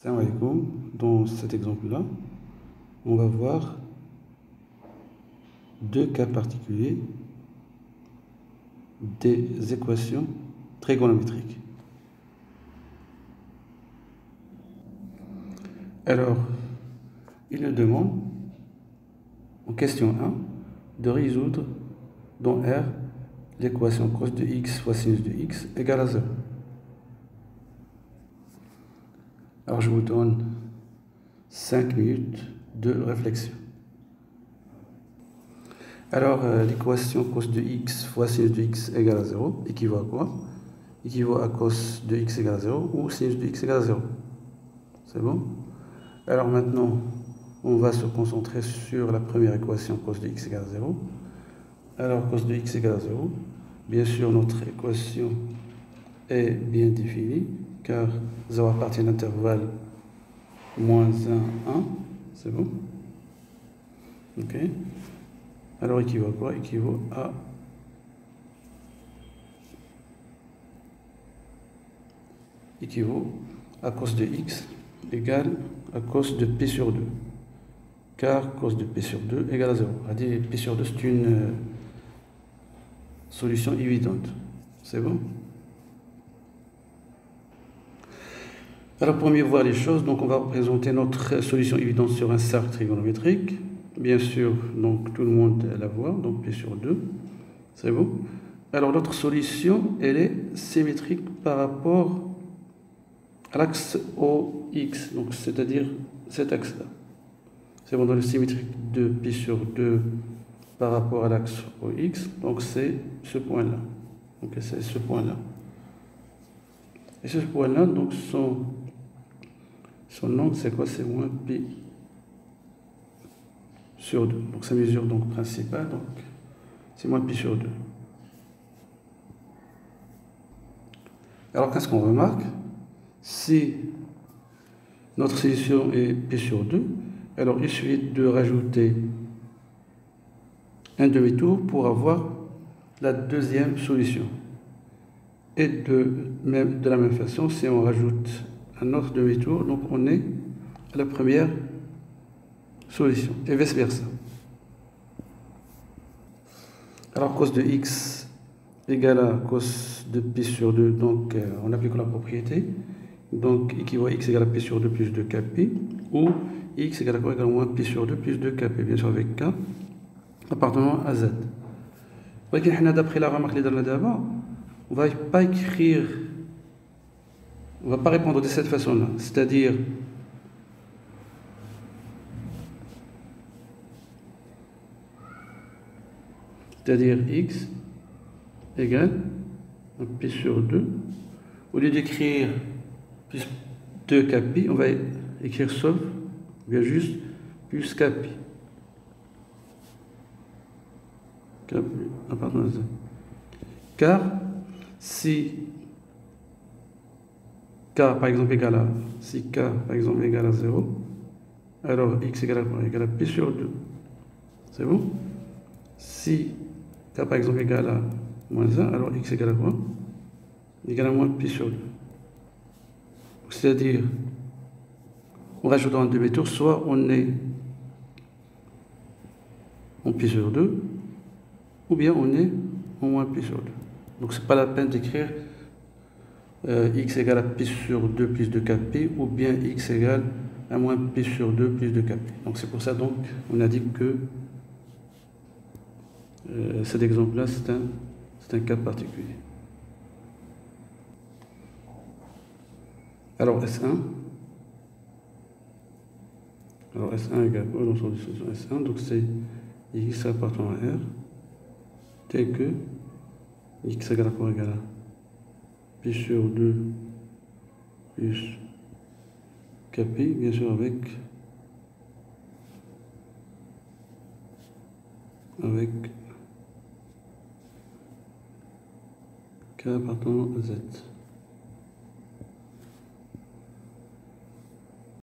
Salam alaikum. Dans cet exemple-là, on va voir deux cas particuliers des équations trigonométriques. Alors, il nous demande, en question 1, de résoudre dans R l'équation cos de x fois sinus de x égale à 0. Alors, je vous donne 5 minutes de réflexion. Alors, l'équation cos de x fois sinus de x égale à 0 équivaut à quoi? Équivaut à cos de x égale à 0 ou sinus de x égale à 0. C'est bon? Alors maintenant, on va se concentrer sur la première équation, cos de x égale à 0. Alors, cos de x égale à 0, bien sûr, notre équation est bien définie, car 0 appartient à l'intervalle moins 1, 1, c'est bon? Ok. Alors, équivaut à quoi? Équivaut à cos de x égale à cos de p sur 2. Car cos de p sur 2 égale à 0. C'est-à-dire p sur 2, c'est une solution évidente. C'est bon? Alors, pour mieux voir les choses, donc on va représenter notre solution évidente sur un cercle trigonométrique. Bien sûr, donc tout le monde la voit, donc p sur 2. C'est bon? Alors, notre solution, elle est symétrique par rapport à l'axe OX, donc c'est-à-dire cet axe-là. C'est bon, dans le symétrique de pi sur 2 par rapport à l'axe OX, donc c'est ce point-là. Donc c'est ce point-là. Et ce point-là, donc son angle, c'est quoi? C'est moins pi sur 2. Donc sa mesure donc principale, donc c'est moins pi sur 2. Alors qu'est-ce qu'on remarque? Si notre solution est pi sur 2, alors il suffit de rajouter un demi-tour pour avoir la deuxième solution. Et de la même façon, si on rajoute un autre demi-tour, donc on est à la première solution, et vice-versa. Alors cos de x égale à cos de pi sur 2, donc on applique la propriété, donc équivaut à x égale à pi sur 2 plus 2 kp, ou x égale à quoi? Égale à moins pi sur 2 plus 2 kp, bien sûr avec k appartenant à z. Voyez, d'après la remarque que d'abord, on ne va pas écrire, on ne va pas répondre de cette façon-là, c'est-à-dire x égale à pi sur 2. Au lieu d'écrire plus 2 kp, on va écrire sauf, bien juste plus kp. Car si k par exemple égale à 0, alors x égale à quoi? Égale à pi sur 2. C'est bon? Si k par exemple égale à moins 1, alors x égale à quoi? Égale à moins pi sur 2. C'est-à-dire, en rajoutant un demi-tour, soit on est en pi sur 2, ou bien on est en moins pi sur 2. Donc c'est pas la peine d'écrire x égale à pi sur 2 plus 2 kp, ou bien x égale à moins pi sur 2 plus 2 kp. Donc c'est pour ça donc on a dit que cet exemple-là c'est un cas particulier. Alors S1 égale quoi dans son solution S1? Donc c'est x appartenant à R tel que x égale à quoi? Égale à pi sur 2 plus kp, bien sûr avec k appartenant à z.